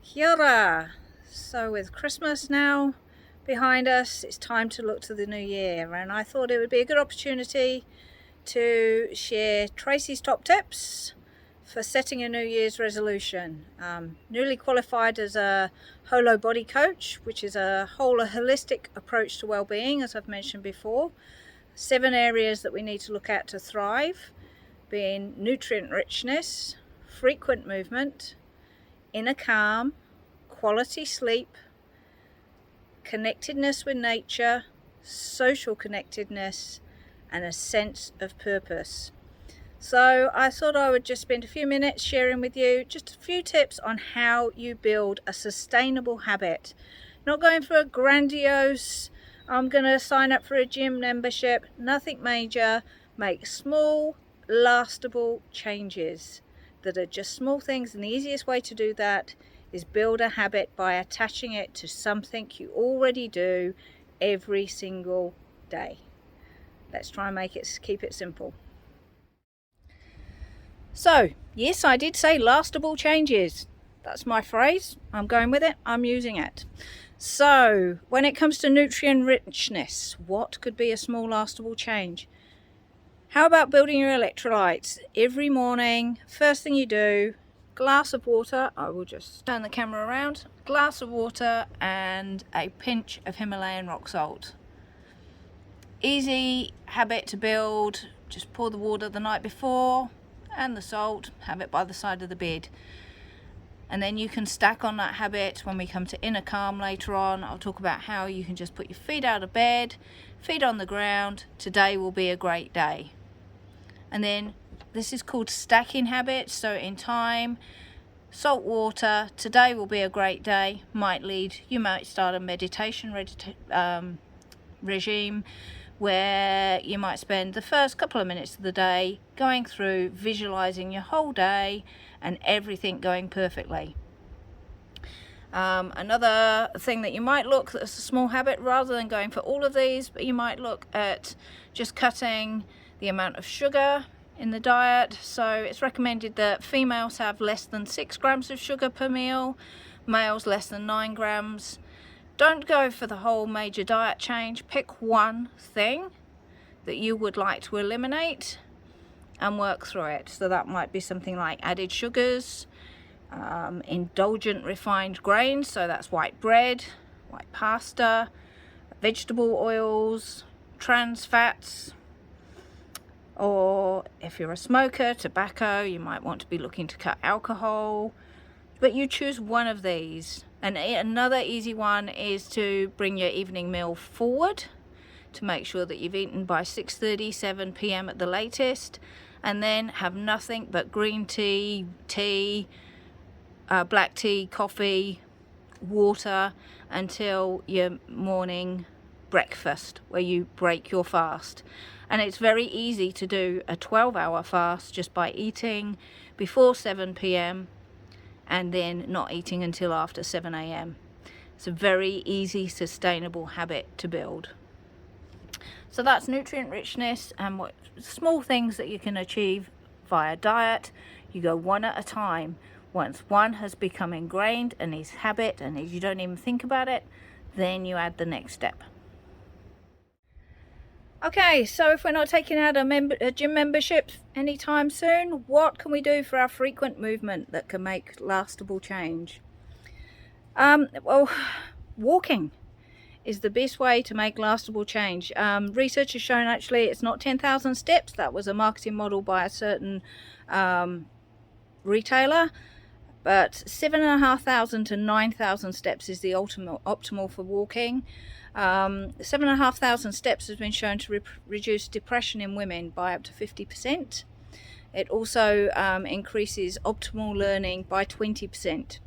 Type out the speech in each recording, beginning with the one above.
Kia ora. So with Christmas now behind us, it's time to look to the new year, and I thought it would be a good opportunity to share Tracey's top tips for setting a New Year's resolution. Newly qualified as a holo body coach, which is a whole holistic approach to well-being, as I've mentioned before. 7 areas that we need to look at to thrive, being nutrient richness, frequent movement, inner calm, quality sleep, connectedness with nature, social connectedness, and a sense of purpose. So I thought I would just spend a few minutes sharing with you just a few tips on how you build a sustainable habit. Not going for a grandiose, I'm going to sign up for a gym membership, nothing major. Make small, lastable changes that are just small things, and the easiest way to do that is build a habit by attaching it to something you already do every single day. Let's try and keep it simple. So, yes, I did say lastable changes. That's my phrase. I'm going with it. I'm using it. So, when it comes to nutrient richness, what could be a small lastable change? How about building your electrolytes? Every morning, first thing you do, glass of water. I will just turn the camera around. Glass of water and a pinch of Himalayan rock salt. Easy habit to build. Just pour the water the night before and the salt. Have it by the side of the bed. And then you can stack on that habit when we come to inner calm later on. I'll talk about how you can just put your feet out of bed, feet on the ground. Today will be a great day. And then this is called stacking habits. So in time, salt water, today will be a great day, you might start a meditation regime where you might spend the first couple of minutes of the day going through visualizing your whole day and everything going perfectly. Another thing that you might look at, that's a small habit, rather than going for all of these, but you might look at just cutting the amount of sugar in the diet. So it's recommended that females have less than 6 grams of sugar per meal, males less than 9 grams. Don't go for the whole major diet change. Pick one thing that you would like to eliminate and work through it. So that might be something like added sugars, indulgent refined grains, so that's white bread, white pasta, vegetable oils, trans fats, or if you're a smoker, tobacco. You might want to be looking to cut alcohol, but you choose one of these. And another easy one is to bring your evening meal forward to make sure that you've eaten by 6:30, 7 p.m. at the latest, and then have nothing but green tea, black tea, coffee, water until your morning breakfast, where you break your fast. And it's very easy to do a 12-hour fast just by eating before 7 p.m. and then not eating until after 7 a.m. It's a very easy, sustainable habit to build. So that's nutrient richness and what small things that you can achieve via diet. You go one at a time. Once one has become ingrained and is habit, and you don't even think about it, then you add the next step. Okay, so if we're not taking out a gym membership anytime soon, what can we do for our frequent movement that can make lastable change? Well, walking is the best way to make lastable change. Research has shown actually it's not 10,000 steps. That was a marketing model by a certain retailer. But 7,500 to 9,000 steps is the optimal for walking. 7,500 steps has been shown to reduce depression in women by up to 50%. It also increases optimal learning by 20%.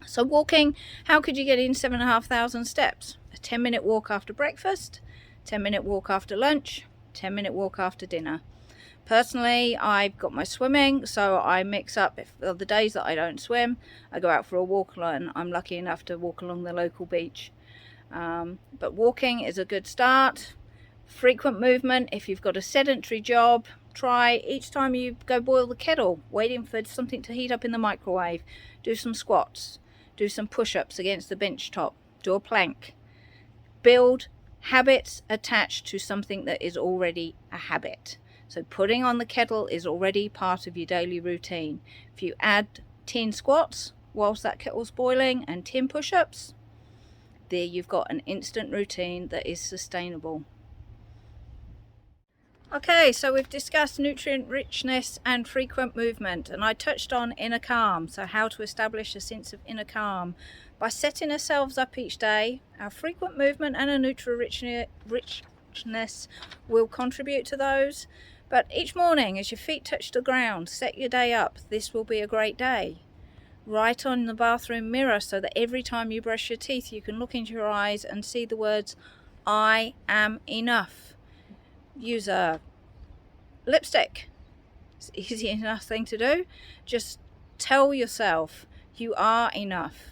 So walking, how could you get in 7,500 steps? A 10-minute walk after breakfast, 10-minute walk after lunch, 10-minute walk after dinner. Personally, I've got my swimming, so I mix up. If the days that I don't swim, I go out for a walk, and I'm lucky enough to walk along the local beach. But walking is a good start. Frequent movement, if you've got a sedentary job, try each time you go boil the kettle, waiting for something to heat up in the microwave, do some squats. do some push-ups against the bench top, do a plank. Build habits attached to something that is already a habit. So putting on the kettle is already part of your daily routine. If you add 10 squats whilst that kettle's boiling and 10 push-ups, there you've got an instant routine that is sustainable. Okay, so we've discussed nutrient richness and frequent movement, and I touched on inner calm. So how to establish a sense of inner calm by setting ourselves up each day. Our frequent movement and a nutrient richness will contribute to those. But each morning as your feet touch the ground, set your day up. This will be a great day. Write on the bathroom mirror so that every time you brush your teeth you can look into your eyes and see the words, I am enough. Use a lipstick. It's an easy enough thing to do. Just tell yourself you are enough.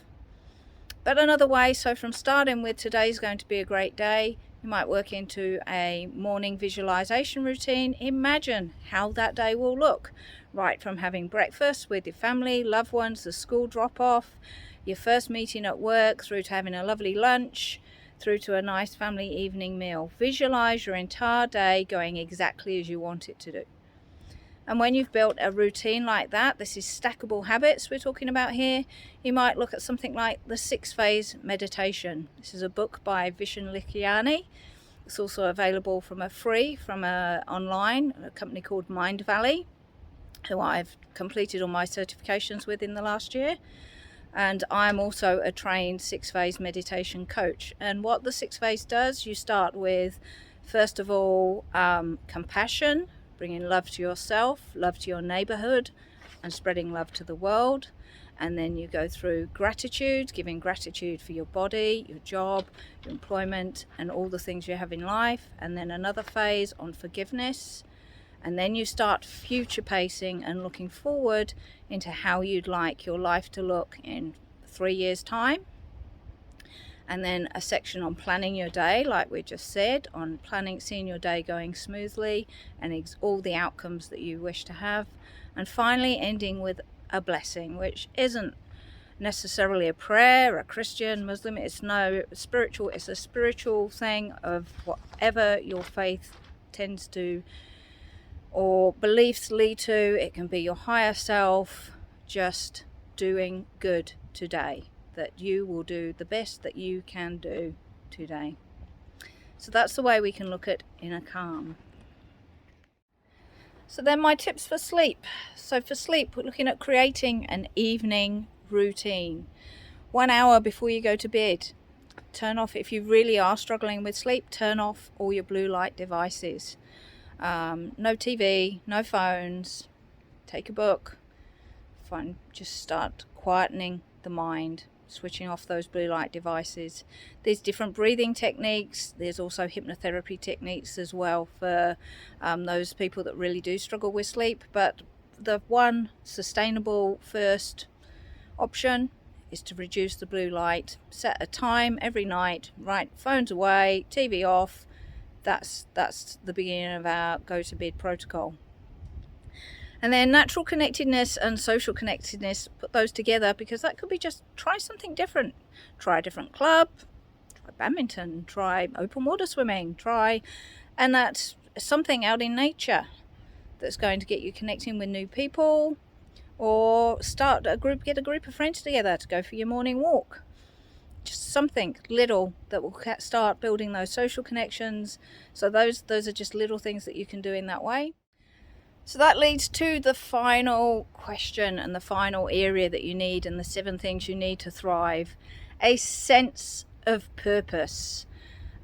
But another way, so from starting with today's going to be a great day, you might work into a morning visualization routine. Imagine how that day will look, right from having breakfast with your family, loved ones, the school drop off, your first meeting at work, through to having a lovely lunch, through to a nice family evening meal. Visualize your entire day going exactly as you want it to do. And when you've built a routine like that, this is stackable habits we're talking about here, you might look at something like the 6-phase meditation. This is a book by Vishen Lakhiani. It's also available from online, a company called Mind Valley, who I've completed all my certifications with in the last year. And I'm also a trained 6-phase meditation coach. And what the 6-phase does, you start with, first of all, compassion, bringing love to yourself, love to your neighborhood, and spreading love to the world. And then you go through gratitude, giving gratitude for your body, your job, your employment, and all the things you have in life. And then another phase on forgiveness. And then you start future pacing and looking forward into how you'd like your life to look in 3 years' time. And then a section on planning your day, like we just said, on planning, seeing your day going smoothly and all the outcomes that you wish to have. And finally ending with a blessing, which isn't necessarily a prayer, a Christian, Muslim, it's a spiritual thing of whatever your faith tends to or beliefs lead to. It can be your higher self just doing good today, that you will do the best that you can do today. So that's the way we can look at inner calm. So then my tips for sleep. So for sleep, we're looking at creating an evening routine. 1 hour before you go to bed, turn off, if you really are struggling with sleep, turn off all your blue light devices. No TV, no phones, take a book, just start quietening the mind, switching off those blue light devices. There's different breathing techniques. There's also hypnotherapy techniques as well for those people that really do struggle with sleep. But the one sustainable first option is to reduce the blue light. Set a time every night, right, phones away, TV off. That's the beginning of our go to bed protocol. And then natural connectedness and social connectedness, put those together, because that could be just try something different. Try a different club, try badminton, try open water swimming, and that's something out in nature that's going to get you connecting with new people, or get a group of friends together to go for your morning walk. Just something little that will start building those social connections. So those are just little things that you can do in that way. So that leads to the final question and the final area that you need, and the 7 things you need to thrive. A sense of purpose.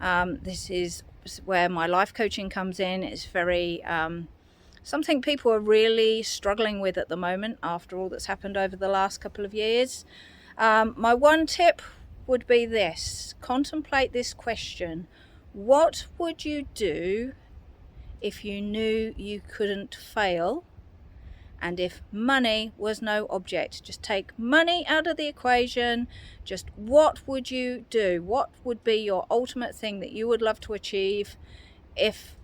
This is where my life coaching comes in. It's very something people are really struggling with at the moment after all that's happened over the last couple of years. My one tip would be this: contemplate this question. What would you do if you knew you couldn't fail, and if money was no object? Just take money out of the equation. Just what would you do? What would be your ultimate thing that you would love to achieve if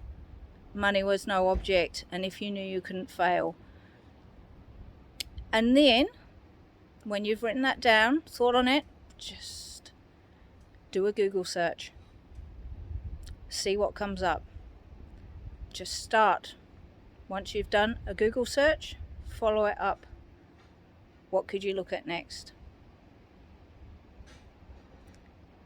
money was no object and if you knew you couldn't fail? And then when you've written that down, thought on it, just do a Google search. See what comes up. Just start. Once you've done a Google search, follow it up. What could you look at next?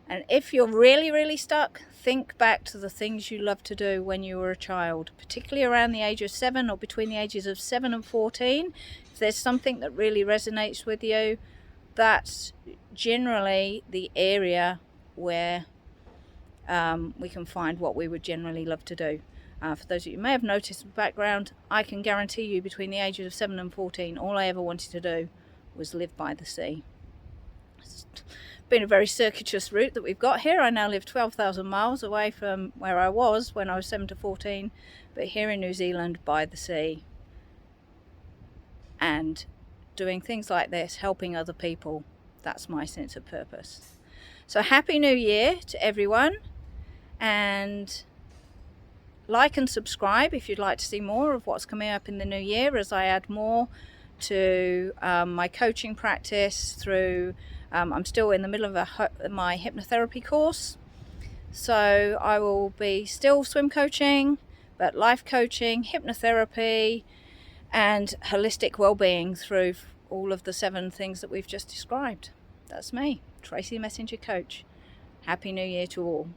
And if you're really, really stuck, think back to the things you loved to do when you were a child, particularly around the age of 7 or between the ages of 7 and 14. If there's something that really resonates with you, that's generally the area where we can find what we would generally love to do. For those of you who may have noticed in the background, I can guarantee you between the ages of 7 and 14, all I ever wanted to do was live by the sea. It's been a very circuitous route that we've got here. I now live 12,000 miles away from where I was when I was 7 to 14, but here in New Zealand by the sea. And doing things like this, helping other people, that's my sense of purpose. So Happy New Year to everyone, and like and subscribe if you'd like to see more of what's coming up in the new year as I add more to my coaching practice through, I'm still in the middle of my hypnotherapy course, so I will be still swim coaching, but life coaching, hypnotherapy and holistic well-being through all of the 7 things that we've just described. That's me, Tracey Messenger Coach. Happy New Year to all.